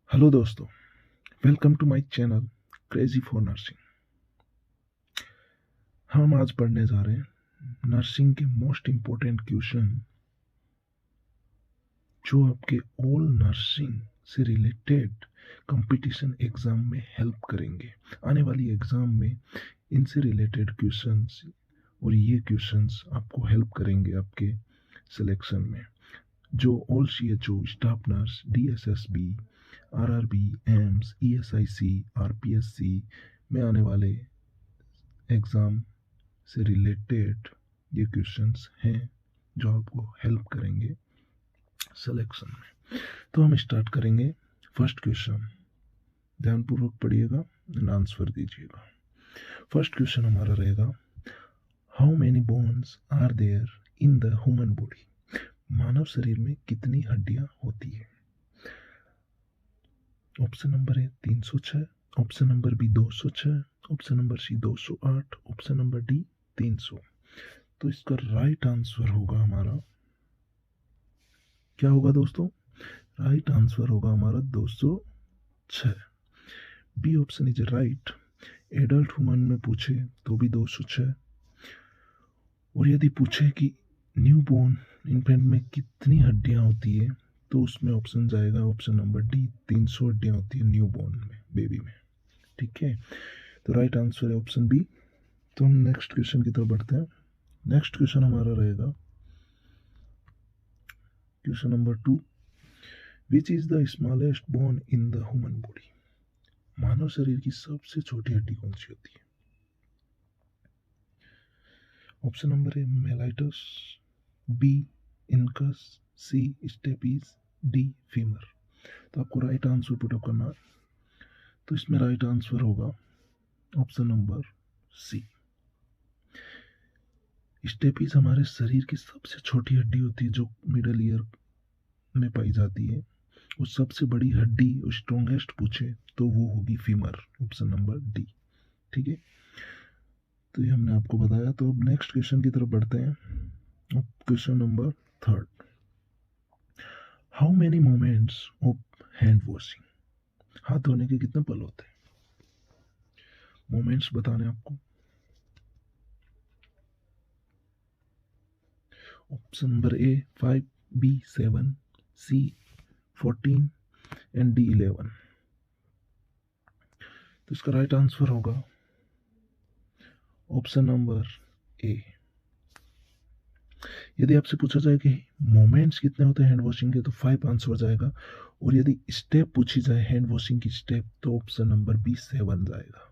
Hello दोस्तों, welcome to my channel crazy for nursing. हम आज पढ़ने जा रहे हैं नर्सिंग के मोस्ट इम्पोर्टेंट क्वेश्चन जो आपके ऑल नर्सिंग से रिलेटेड कंपटीशन एग्जाम में हेल्प करेंगे। आने वाली एग्जाम में इनसे रिलेटेड क्वेश्चंस और ये क्वेश्चंस आपको हेल्प करेंगे आपके सिलेक्शन में। जो all CHO, staff nurse, DSSB, RRB, AIIMS, ESIC, RPSC में आने वाले एग्ज़ाम से रिलेटेड ये क्वेश्चंस हैं जो आपको हेल्प करेंगे सिलेक्शन में। तो हम स्टार्ट करेंगे फर्स्ट क्वेश्चन। ध्यानपूर्वक पढ़िएगा एंड आंसर दीजिएगा। फर्स्ट क्वेश्चन हमारा रहेगा, how many bones are there in the human body? मानव शरीर में कितनी हड्डियां होती है? Option number A 306, option number B 206, option number C 208, option number D 300। तो इसका राइट आंसर होगा हमारा, क्या होगा दोस्तों? राइट आंसर होगा हमारा 206। B option is right. Adult human में पूछे तो भी 206, और यदि पूछे कि न्यू बोर्न इन्फेंट में कितनी हड्डियां होती है तो उसमें ऑप्शन जाएगा ऑप्शन नंबर डी, 300 हड्डियां होती है न्यू बोर्न में, बेबी में। ठीक है, तो राइट आंसर है ऑप्शन बी। तो हम नेक्स्ट क्वेश्चन की तरफ बढ़ते हैं। नेक्स्ट क्वेश्चन हमारा रहेगा question number 2, which is the smallest bone in the human body? मानव शरीर की सबसे छोटी हड्डी कौन सी होती है? Option number A malleus, B incus, C stapes, D femur. तो आपको राइट आंसर पुट अप करना है। तो इसमें राइट आंसर होगा ऑप्शन नंबर सी। स्टेपीज हमारे शरीर की सबसे छोटी हड्डी होती है जो मिडल ईयर में पाई जाती है। और सबसे बड़ी हड्डी और स्ट्रॉन्गेस्ट पूछे तो वो होगी फीमर, ऑप्शन नंबर डी। ठीक है, तो ये हमने आपको बताया। तो अब नेक्स्ट क्वेश्चन की तरफ बढ़ते हैं। Question number 3, how many moments of hand washing? हाथ धोने के कितने पल होते हैं? मोमेंट्स बताने आपको। Option number A 5, B 7, C 14 and D 11। तो इसका राइट आंसर होगा ऑप्शन नंबर ए। यदि आपसे पूछा जाए कि मोमेंट्स कितने होते हैं हैंड वॉशिंग के तो 5 आंसर हो जाएगा। और यदि स्टेप पूछी जाए हैंड वॉशिंग की स्टेप तो ऑप्शन नंबर बी 7 जाएगा।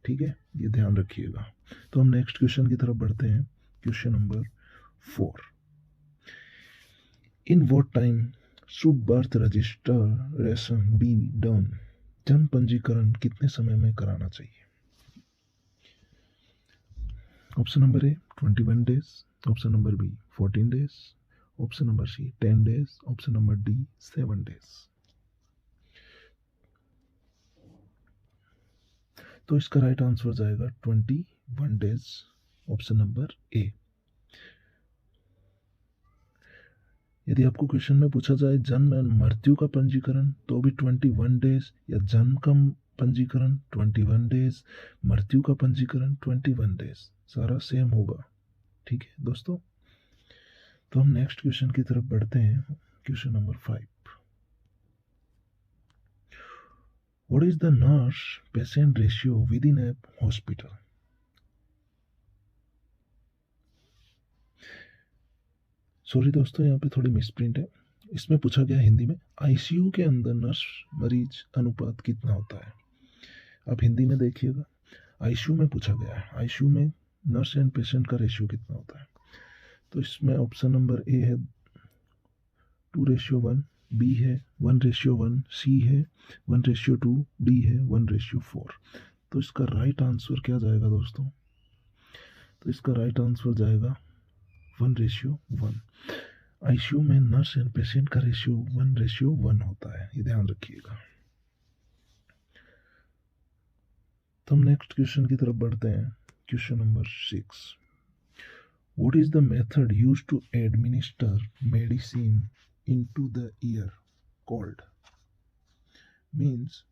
ठीक है, ये ध्यान रखिएगा। तो हम नेक्स्ट क्वेश्चन की तरफ बढ़ते हैं। Question number 4, in what time should birth registration be done? जन्म पंजीकरण कितने समय में कराना चाहिए? Option number A 21 days, option number B 14 days, option number C 10 days, option number D 7 days. तो इसका राइट आंसर जाएगा 21 डेज, ऑप्शन नंबर ए। यदि आपको क्वेश्चन में पूछा जाए जन्म एवं मृत्यु का पंजीकरण तो भी 21 डेज, या जन्म का पंजीकरण 21 डेज, मृत्यु का पंजीकरण 21 डेज, सारा सेम होगा। ठीक है दोस्तों, तो हम नेक्स्ट क्वेश्चन की तरफ बढ़ते हैं। Question number 5, what is the nurse patient ratio with in A hospital? Sorry दोस्तों, यहाँ पे थोड़ी मिसप्रिंट है। इसमें पूछा गया हिंदी में, आईसीयू के अंदर नर्स मरीज अनुपात कितना होता है? आप हिंदी में देखिएगा। आईसीयू में पूछा गया है, आईसीयू में नर्स एंड पेशेंट का रेशियो कितना होता है? तो इसमें ऑप्शन नंबर ए है 2:1, बी है 1:1, सी है 1:2, डी है 1:4। तो इसका राइट आंसर क्या जाएगा दोस्तों? तो इसका राइट आंसर जाएगा 1:1। आईसीयू में नर्स एंड पेशेंट का रेशियो 1:1 होता है, ये ध्यान रखिएगा। तो हम नेक्स्ट क्वेश्चन की तरफ बढ़ते हैं। Question number 6, what is the method used to administer medicine into the ear called? Means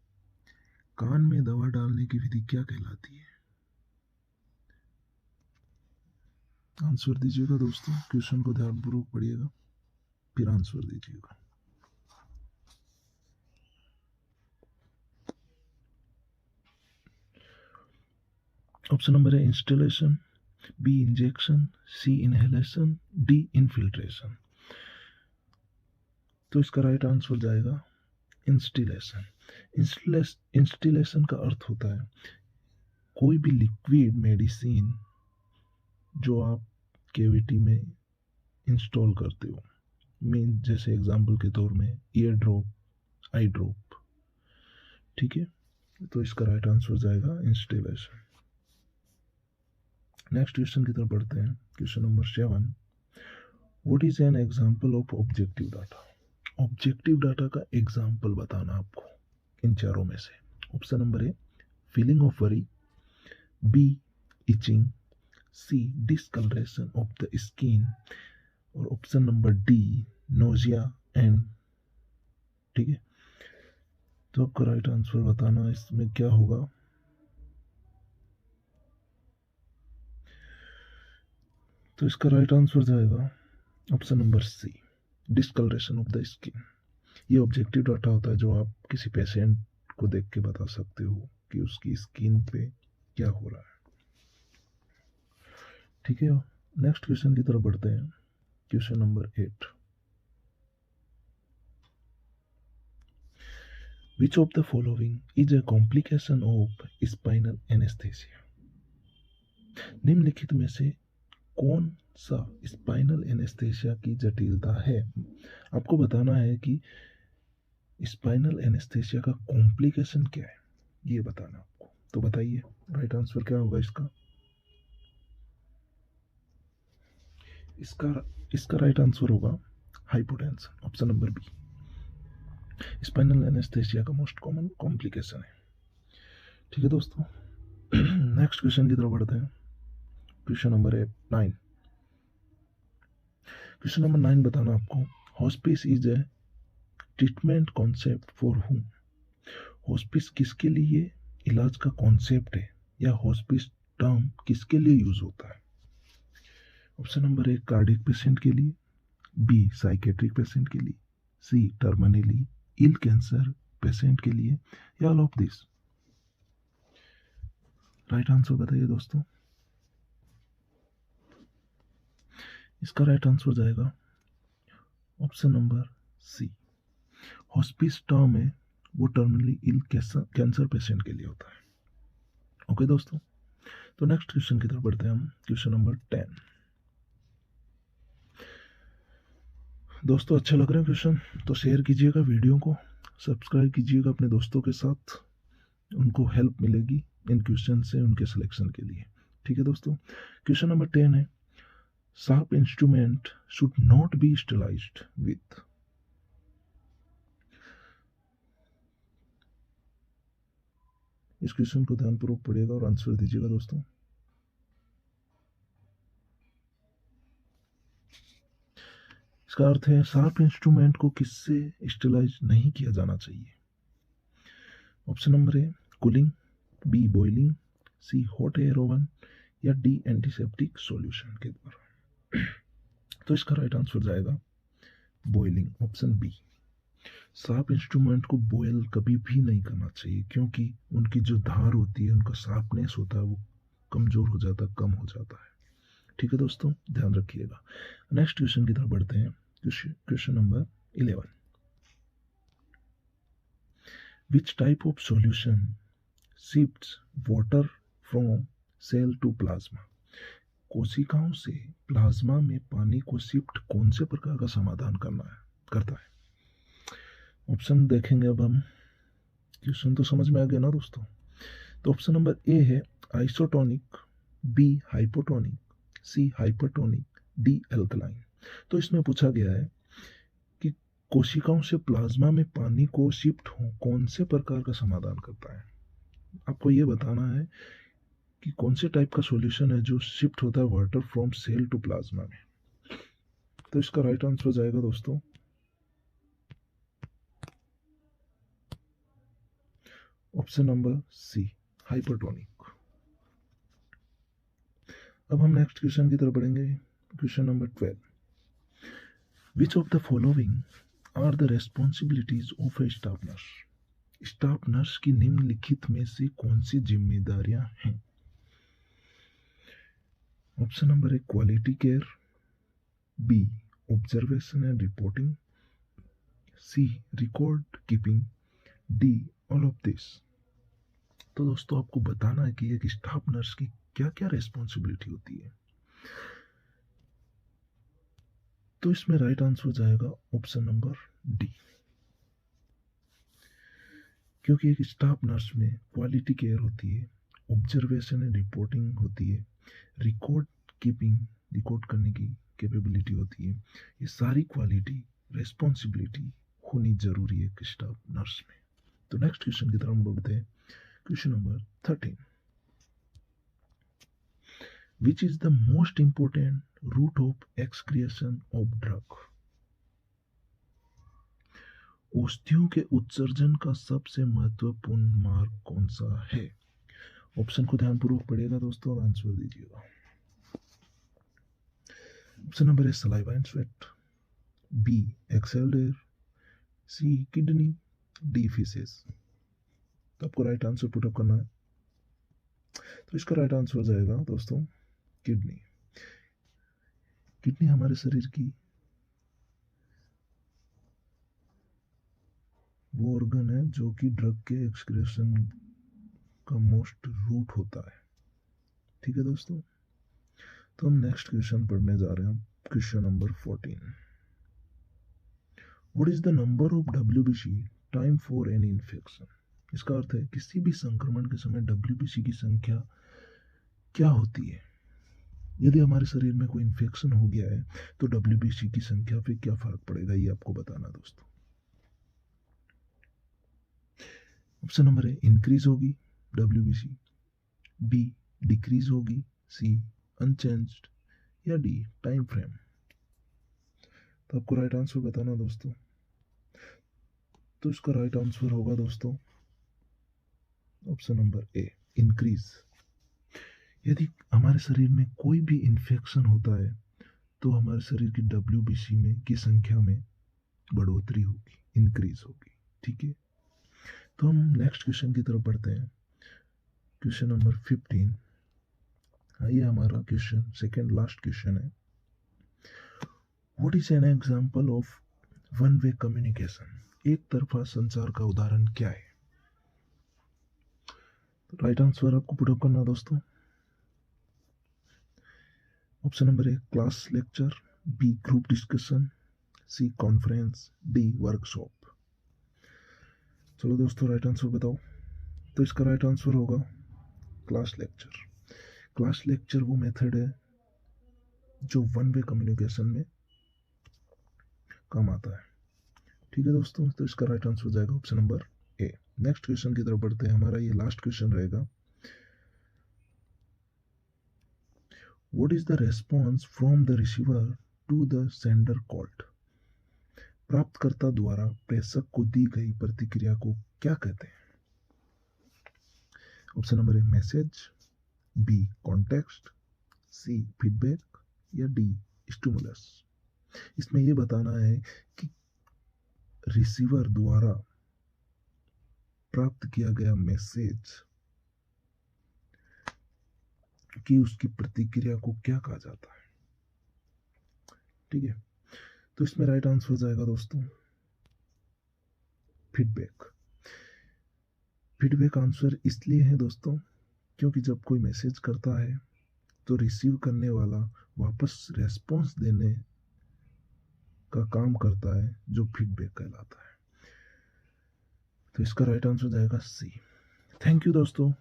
कान में दवा डालने की विधि क्या कहलाती है? आंसर दीजिएगा दोस्तों, क्वेश्चन को ध्यानपूर्वक पढ़िएगा फिर आंसर दीजिएगा। ऑप्शन नंबर है इंस्टॉलेशन, बी इंजेक्शन, सी इनहेलेशन, डी इनफिल्ट्रेशन। तो इसका राइट आंसर जाएगा इंस्टिलेशन। इंस्टिलेशन का अर्थ होता है कोई भी लिक्विड मेडिसिन जो आप कैविटी में इंस्टॉल करते हो, मीन जैसे एग्जांपल के तौर में ईयर ड्रॉप, आई ड्रॉप। ठीक है, तो इसका राइट आंसर जाएगा इंस्टिलेशन। नेक्स्ट क्वेश्चन की तरफ बढ़ते हैं। Question number 7, what is an example of objective data? Objective data का एग्जांपल बताना आपको इन चारों में से। Option number A feeling of worry, B itching, C discolouration of the skin, और option number D nausea and. ठीक है, तो आपका राइट आंसर बताना इसमें क्या होगा। तो इसका राइट आंसर जाएगा option number C discolouration of the skin. ये ऑब्जेक्टिव डाटा होता है जो आप किसी पेशेंट को देख के बता सकते हो कि उसकी स्किन पे क्या हो रहा है। ठीक है, नेक्स्ट क्वेश्चन की तरफ बढ़ते हैं। Question number 8, which of the following is a complication of spinal anaesthesia? निम्नलिखित में से कौन सा स्पाइनल एनेस्थेसिया की जटिलता है? आपको बताना है कि स्पाइनल एनेस्थेसिया का कॉम्प्लिकेशन क्या है, ये बताना आपको। तो बताइए राइट आंसर क्या होगा इसका। इसका राइट आंसर होगा hypotension, option number B. Spinal anaesthesia का मोस्ट कॉमन कॉम्प्लिकेशन है। ठीक है दोस्तों, नेक्स्ट क्वेश्चन की तरफ बढ़ते हैं। Question number 9। क्वेश्चन नंबर 9 बताना आपको, hospice is a treatment concept for हुम? हॉस्पिस किसके लिए इलाज का कॉन्सेप्ट है, या हॉस्पिस टर्म किसके लिए यूज होता है? ऑप्शन नंबर 1 कार्डियक पेशेंट के लिए, बी साइकेट्रिक पेशेंट के लिए, C terminally ill cancer patient के लिए, या all of this. Right answer बताइए दोस्तों। इसका राइट आंसर जाएगा option number C. Hospice term है वो टर्मिनली इल कैंसर पेशेंट के लिए होता है। ओके दोस्तों, तो नेक्स्ट क्वेश्चन की तरफ बढ़ते हैं हम। Question number 10। दोस्तों अच्छा लग रहा है क्वेश्चन तो शेयर कीजिएगा वीडियो को, सब्सक्राइब कीजिएगा अपने दोस्तों के साथ, उनको हेल्प मिलेगी इन क्वेश्चन से उनके सिलेक्शन के लिए। ठीक है दोस्तों, क्वेश्चन नंबर 10 है, sharp instrument should not be sterilized with. इस क्वेश्चन को ध्यानपूर्वक पढ़िएगा और आंसर दीजिएगा दोस्तों। इसका अर्थ है शार्प इंस्ट्रूमेंट को किससे स्टेलाइज नहीं किया जाना चाहिए। Option number A cooling, B boiling, C hot air oven, या डी एंटीसेप्टिक सॉल्यूशन के द्वारा। तो इसका राइट आंसर जाएगा boiling, option B. Sharp instrument को बॉयल कभी भी नहीं करना चाहिए क्योंकि उनकी जो धार होती है, उनका शार्पनेस होता है, वो कमजोर हो जाता है, कम हो जाता है। ठीक है दोस्तों, ध्यान रखिएगा। नेक्स्ट क्वेश्चन की तरफ बढ़ते हैं। Question number 11, which type of solution shifts water from cell to plasma? कोशिकाओं से प्लाज्मा में पानी को शिफ्ट कौन से प्रकार का समाधान करता है? ऑप्शन देखेंगे अब हम। क्वेश्चन तो समझ में आ गया ना दोस्तों। तो ऑप्शन नंबर ए है आइसोटोनिक, बी हाइपोटोनिक, सी हाइपरटोनिक, डी एल्कलाइन। तो इसमें पूछा गया है कि कोशिकाओं से प्लाज्मा में पानी को शिफ्ट हो कौन से प्रकार का समाधान करता है। आपको ये बताना है कि कौन से टाइप का सॉल्यूशन है जो शिफ्ट होता है water from cell to plasma में। तो इसका राइट आंसर जाएगा दोस्तों ऑप्शन नंबर सी, हाइपरटोनिक। अब हम नेक्स्ट क्वेश्चन की तरफ बढ़ेंगे। Question number 12, which of the following are the responsibilities of a staff nurse? Staff nurse की निम्नलिखित में से कौन सी जिम्मेदारियां हैं? Option number A, quality care, B, observation and reporting, C, record keeping, D, all of this. तो दोस्तों आपको बताना है कि एक स्टाफ नर्स की क्या क्या रेस्पॉन्सिबिलिटी होती है। तो इसमें राइट आंसर हो जाएगा ऑप्शन नंबर डी, क्योंकि एक स्टाफ नर्स में क्वालिटी केयर होती है, ऑब्जर्वेशन एंड रिपोर्टिंग होती है, रिकॉर्ड कीपिंग, रिकॉर्ड करने की कैपेबिलिटी होती है। ये सारी क्वालिटी, रेस्पॉन्सिबिलिटी होनी जरूरी है एक स्टाफ नर्स में। तो नेक्स्ट क्वेश्चन की तरफ हम बढ़ते हैं। Question number 13, which is the most important route of excretion of drug? औषधियों के उत्सर्जन का सबसे महत्वपूर्ण मार्ग कौन सा है? ऑप्शन को ध्यानपूर्वक पढ़िएगा दोस्तों और आंसर दीजिएगा। Option number A, saliva and sweat, B, exhaled air, C, kidney, D, faeces. तो आपको राइट आंसर पुटअप करना है। तो इसका राइट आंसर हो जाएगा दोस्तों किडनी। किडनी हमारे शरीर की वो ऑर्गन है जो कि ड्रग के एक्सक्रीशन का मोस्ट रूट होता है। ठीक है दोस्तों, तो हम नेक्स्ट क्वेश्चन पढ़ने जा रहे हैं। Question number 14, what is the number of WBC time for any infection? इसका अर्थ है किसी भी संक्रमण के समय WBC की संख्या क्या होती है। यदि हमारे शरीर में कोई इन्फेक्शन हो गया है तो WBC की संख्या पे क्या फर्क पड़ेगा, ये आपको बताना दोस्तों। ऑप्शन नंबर ए, इंक्रीज होगी WBC, बी, डिक्रीज होगी, सी, अनचेंज्ड, या डी, टाइम फ्रेम। तो आपको राइट आंसर बताना दोस्तों। तो इसका राइट आंसर होगा दोस्तों ऑप्शन नंबर ए, इंक्रीज। यदि हमारे शरीर में कोई भी इन्फेक्शन होता है तो हमारे शरीर की WBC में की संख्या में बढ़ोतरी होगी, इंक्रीज होगी। ठीक है, तो हम नेक्स्ट क्वेश्चन की तरफ बढ़ते हैं। क्वेश्चन नंबर 15, ये हमारा क्वेश्चन सेकेंड लास्ट क्वेश्चन है। What is an example of one way communication? एक तरफा संचार का उदाहरण क्या है? तो राइट आंसर आपको पुटअप करना दोस्तों। Option number A, class lecture, B, group discussion, C, conference, D, workshop. चलो दोस्तों राइट आंसर बताओ। तो इसका राइट आंसर होगा क्लास लेक्चर। क्लास लेक्चर वो मेथड है जो वन वे कम्युनिकेशन में काम आता है। ठीक है दोस्तों, तो इसका राइट आंसर हो जाएगा option number A. Next question की तरफ बढ़ते हैं, हमारा ये लास्ट क्वेश्चन रहेगा। What is the response from the receiver to the sender called? प्राप्तकर्ता द्वारा प्रेषक को दी गई प्रतिक्रिया को क्या कहते हैं? Option number A, message, B, context, C, feedback, या डी, स्टिमुलस। इसमें यह बताना है कि रिसीवर द्वारा प्राप्त किया गया मैसेज कि उसकी प्रतिक्रिया को क्या कहा जाता है। ठीक है, तो इसमें राइट आंसर हो जाएगा दोस्तों फीडबैक। फीडबैक आंसर इसलिए है दोस्तों क्योंकि जब कोई मैसेज करता है तो रिसीव करने वाला वापस रेस्पॉन्स देने का काम करता है जो फीडबैक कहलाता है। तो इसका राइट आंसर हो जाएगा सी। थैंक यू दोस्तों,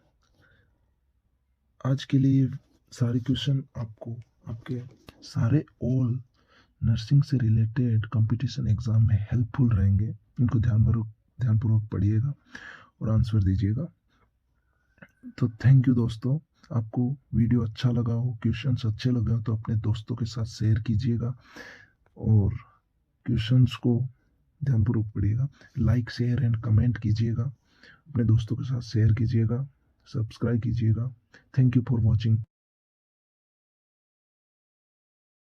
आज के लिए सारे क्वेश्चन आपको आपके सारे ऑल नर्सिंग से रिलेटेड कंपटीशन एग्जाम में हेल्पफुल रहेंगे। इनको ध्यानपूर्वक पढ़िएगा और आंसर दीजिएगा। तो थैंक यू दोस्तों, आपको वीडियो अच्छा लगा हो, क्वेश्चंस अच्छे लगे हो तो अपने दोस्तों के साथ शेयर कीजिएगा और क्वेश्चंस को ध्यानपूर्वक पढ़िएगा। लाइक, शेयर एंड कमेंट कीजिएगा अपने दोस्तों के साथ शेयर कीजिएगा, सब्सक्राइब कीजिएगा। Thank you for watching.